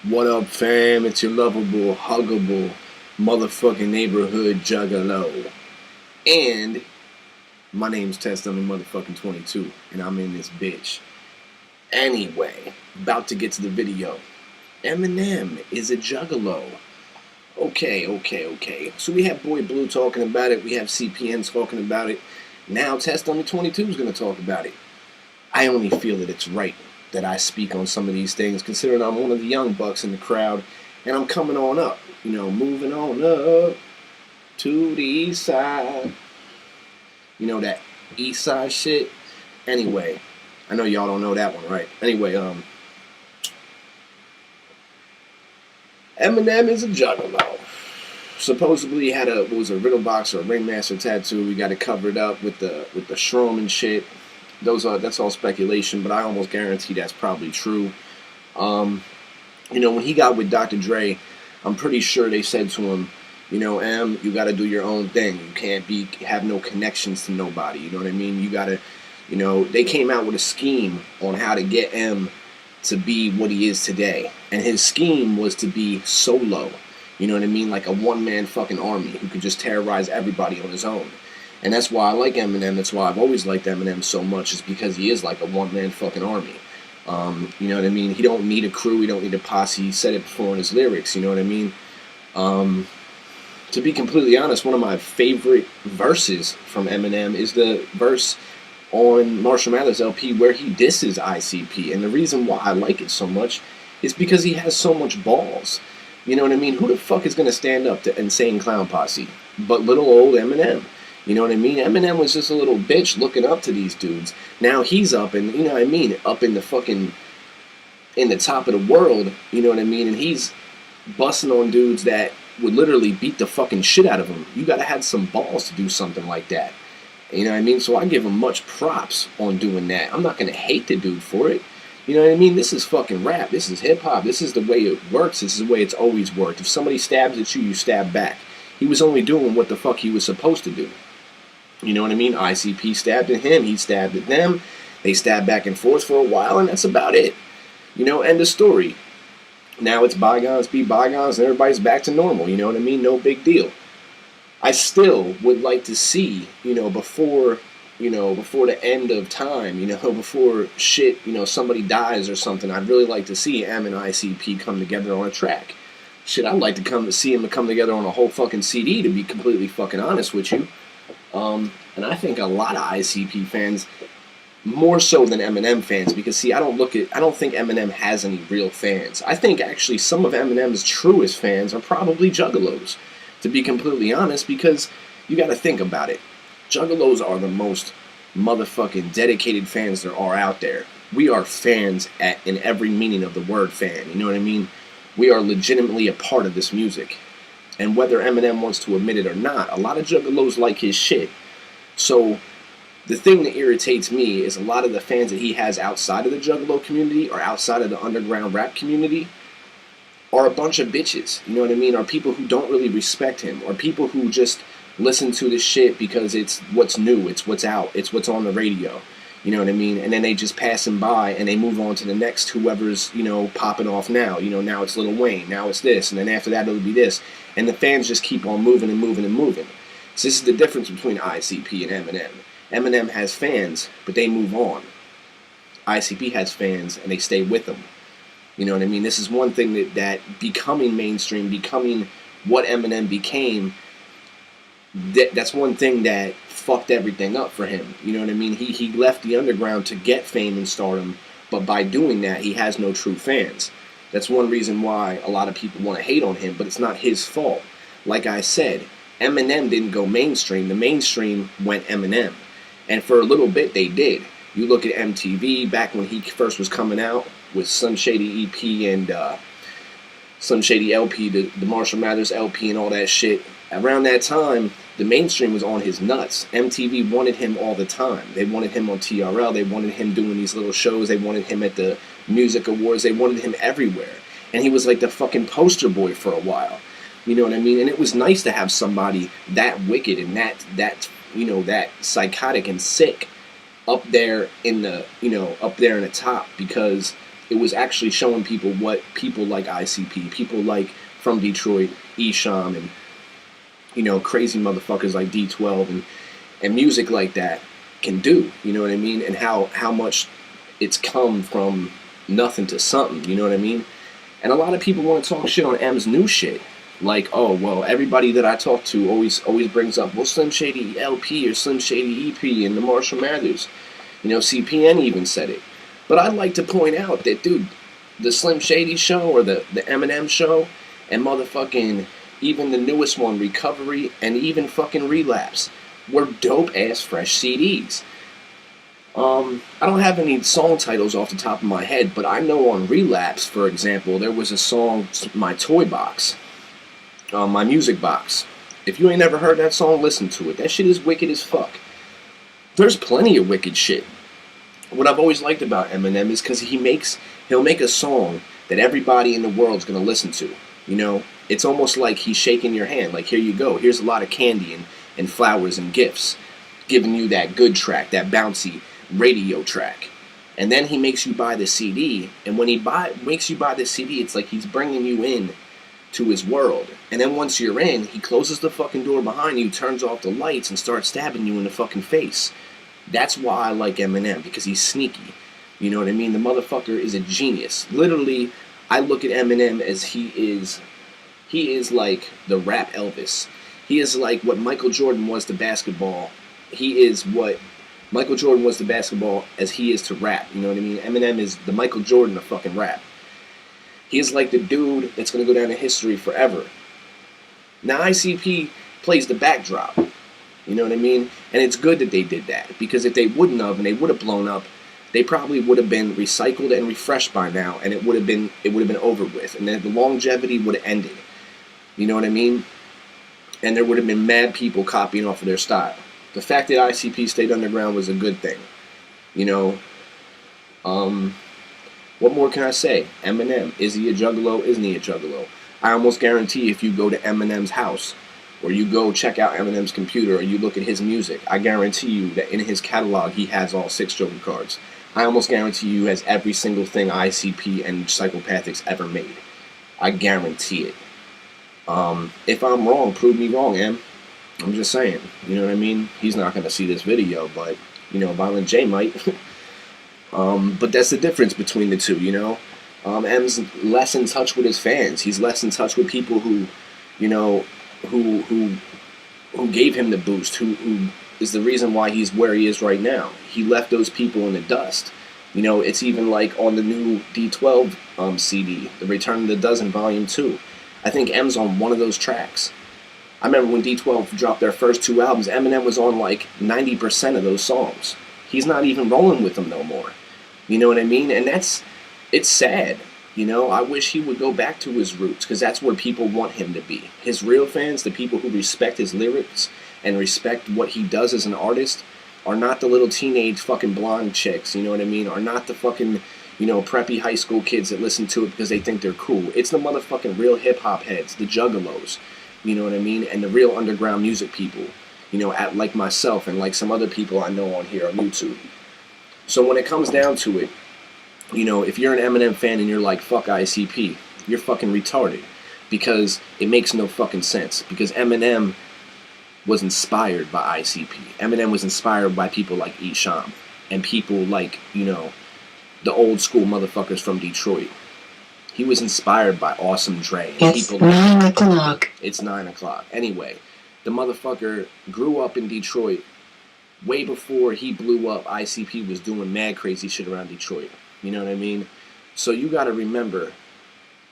What up, fam? It's your lovable, huggable, motherfucking neighborhood juggalo. And my name's Test Dummy motherfucking 22, and I'm in this bitch. Anyway, about to get to the video. Eminem is a juggalo. Okay. So we have Boy Blue talking about it. We have CPN talking about it. Now Test Dummy 22 is going to talk about it. I only feel that it's right that I speak on some of these things, considering I'm one of the young bucks in the crowd, and I'm coming on up, moving on up to the east side. You know that east side shit? Anyway, I know y'all don't know that one, right? Anyway, Eminem is a juggalo. Supposedly he had a riddle box or a ringmaster tattoo. We got it covered up with the shroom and shit. That's all speculation, but I almost guarantee that's probably true. When he got with Dr. Dre, I'm pretty sure they said to him, M, you got to do your own thing. You can't have no connections to nobody. You know what I mean? You got to, they came out with a scheme on how to get M to be what he is today, and his scheme was to be solo. You know what I mean? Like a one-man fucking army who could just terrorize everybody on his own. And that's why I like Eminem. That's why I've always liked Eminem so much, is because he is like a one-man fucking army. You know what I mean? He don't need a crew. He don't need a posse. He said it before in his lyrics. You know what I mean? To be completely honest, one of my favorite verses from Eminem is the verse on Marshall Mathers LP where he disses ICP. And the reason why I like it so much is because he has so much balls. You know what I mean? Who the fuck is going to stand up to Insane Clown Posse but little old Eminem? You know what I mean? Eminem was just a little bitch looking up to these dudes. Now he's up and, up in the fucking, in the top of the world, you know what I mean? And he's busting on dudes that would literally beat the fucking shit out of him. You gotta have some balls to do something like that. You know what I mean? So I give him much props on doing that. I'm not gonna hate the dude for it. You know what I mean? This is fucking rap. This is hip-hop. This is the way it works. This is the way it's always worked. If somebody stabs at you, you stab back. He was only doing what the fuck he was supposed to do. You know what I mean? ICP stabbed at him, he stabbed at them. They stabbed back and forth for a while, and that's about it. End of story. Now it's bygones be bygones, and everybody's back to normal. You know what I mean? No big deal. I still would like to see, before the end of time, before shit, somebody dies or something, I'd really like to see M and ICP come together on a track. Shit, I'd like to see them come together on a whole fucking CD, to be completely fucking honest with you. And I think a lot of ICP fans, more so than Eminem fans, because see, I don't think Eminem has any real fans. I think actually some of Eminem's truest fans are probably Juggalos, to be completely honest, because you gotta think about it. Juggalos are the most motherfucking dedicated fans there are out there. We are fans in every meaning of the word fan, you know what I mean? We are legitimately a part of this music. And whether Eminem wants to admit it or not, a lot of Juggalos like his shit. So the thing that irritates me is a lot of the fans that he has outside of the Juggalo community or outside of the underground rap community are a bunch of bitches. You know what I mean? Are people who don't really respect him, or people who just listen to this shit because it's what's new, it's what's out, it's what's on the radio. You know what I mean? And then they just pass him by and they move on to the next whoever's, popping off now. Now it's Lil Wayne, now it's this, and then after that it'll be this. And the fans just keep on moving and moving and moving. So this is the difference between ICP and Eminem. Eminem has fans, but they move on. ICP has fans and they stay with them. You know what I mean? This is one thing that becoming mainstream, becoming what Eminem became, that's one thing that fucked everything up for him. You know what I mean? He left the underground to get fame and stardom, but by doing that, he has no true fans. That's one reason why a lot of people want to hate on him, but it's not his fault. Like I said, Eminem didn't go mainstream. The mainstream went Eminem. And for a little bit, they did. You look at MTV, back when he first was coming out with Sun Shady EP and Sun Shady LP, the Marshall Mathers LP and all that shit. Around that time, the mainstream was on his nuts. MTV wanted him all the time. They wanted him on TRL. They wanted him doing these little shows. They wanted him at the music awards. They wanted him everywhere. And he was like the fucking poster boy for a while. You know what I mean? And it was nice to have somebody that wicked and that psychotic and sick up there in the, up there in the top, because it was actually showing people what people like ICP, people like from Detroit, Esham, and crazy motherfuckers like D12 and music like that can do. You know what I mean? And how much it's come from nothing to something. You know what I mean? And a lot of people want to talk shit on M's new shit. Like, oh, well, everybody that I talk to always brings up, well, Slim Shady LP or Slim Shady EP and the Marshall Mathers. CPN even said it. But I'd like to point out that, dude, the Slim Shady show or the Eminem show and motherfucking even the newest one, Recovery, and even fucking Relapse were dope-ass fresh CDs. I don't have any song titles off the top of my head, but I know on Relapse, for example, there was a song, My Toy Box, My Music Box. If you ain't never heard that song, listen to it. That shit is wicked as fuck. There's plenty of wicked shit. What I've always liked about Eminem is because he'll make a song that everybody in the world's gonna listen to. It's almost like he's shaking your hand, like, here you go, here's a lot of candy and flowers and gifts, giving you that good track, that bouncy radio track. And then he makes you buy the CD, and when he makes you buy the CD, it's like he's bringing you in to his world. And then once you're in, he closes the fucking door behind you, turns off the lights, and starts stabbing you in the fucking face. That's why I like Eminem, because he's sneaky. You know what I mean? The motherfucker is a genius. Literally, I look at Eminem as he is like the rap Elvis. He is like what Michael Jordan was to basketball. He is what Michael Jordan was to basketball as he is to rap. You know what I mean? Eminem is the Michael Jordan of fucking rap. He is like the dude that's going to go down in history forever. Now, ICP plays the backdrop. You know what I mean? And it's good that they did that, because if they wouldn't have and they would have blown up, they probably would have been recycled and refreshed by now, and it would have been over with, and then the longevity would have ended. You know what I mean? And there would have been mad people copying off of their style. The fact that ICP stayed underground was a good thing. What more can I say? Eminem, is he a juggalo? Isn't he a juggalo? I almost guarantee if you go to Eminem's house, or you go check out Eminem's computer, or you look at his music, I guarantee you that in his catalog he has all 6 Joker cards. I almost guarantee you he has every single thing ICP and Psychopathics ever made. I guarantee it. If I'm wrong, prove me wrong, Em. I'm just saying. You know what I mean? He's not going to see this video, but, Violent J might. But that's the difference between the two, M's less in touch with his fans. He's less in touch with people who gave him the boost, who is the reason why he's where he is right now. He left those people in the dust. It's even like on the new D12 CD, The Return of the Dozen Volume 2. I think M's on one of those tracks. I remember when D12 dropped their first 2 albums, Eminem was on like 90% of those songs. He's not even rolling with them no more. You know what I mean? And it's sad. I wish he would go back to his roots, because that's where people want him to be. His real fans, the people who respect his lyrics and respect what he does as an artist, are not the little teenage fucking blonde chicks, you know what I mean? Are not the fucking, preppy high school kids that listen to it because they think they're cool. It's the motherfucking real hip-hop heads, the juggalos, you know what I mean? And the real underground music people, like myself and like some other people I know on here on YouTube. So when it comes down to it, if you're an Eminem fan and you're like, fuck ICP, you're fucking retarded. Because it makes no fucking sense. Because Eminem was inspired by ICP. Eminem was inspired by people like Esham. And people like, the old school motherfuckers from Detroit. He was inspired by Awesome Dre. And it's people 9 o'clock. It's 9 o'clock. Anyway, the motherfucker grew up in Detroit. Way before he blew up, ICP was doing mad crazy shit around Detroit. You know what I mean? So you got to remember,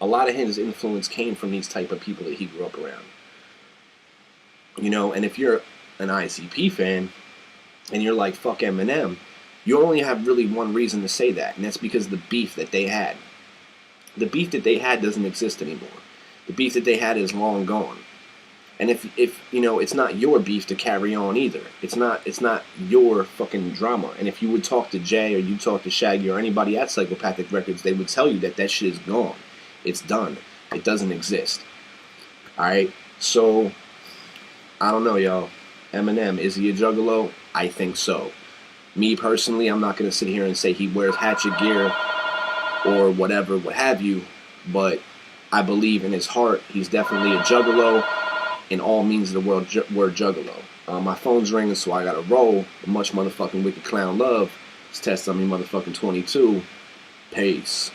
a lot of his influence came from these type of people that he grew up around. And if you're an ICP fan, and you're like, fuck Eminem, you only have really one reason to say that, and that's because the beef that they had. The beef that they had doesn't exist anymore. The beef that they had is long gone. And if it's not your beef to carry on either. It's not your fucking drama. And if you would talk to Jay or you talk to Shaggy or anybody at Psychopathic Records, they would tell you that shit is gone. It's done. It doesn't exist. Alright? So, I don't know, y'all. Eminem, is he a juggalo? I think so. Me personally, I'm not going to sit here and say he wears hatchet gear or whatever, what have you. But I believe in his heart he's definitely a juggalo in all means of the word juggalo. My phone's ringing, so I gotta roll. Much motherfucking wicked clown love. It's Test on me motherfucking 22. Peace.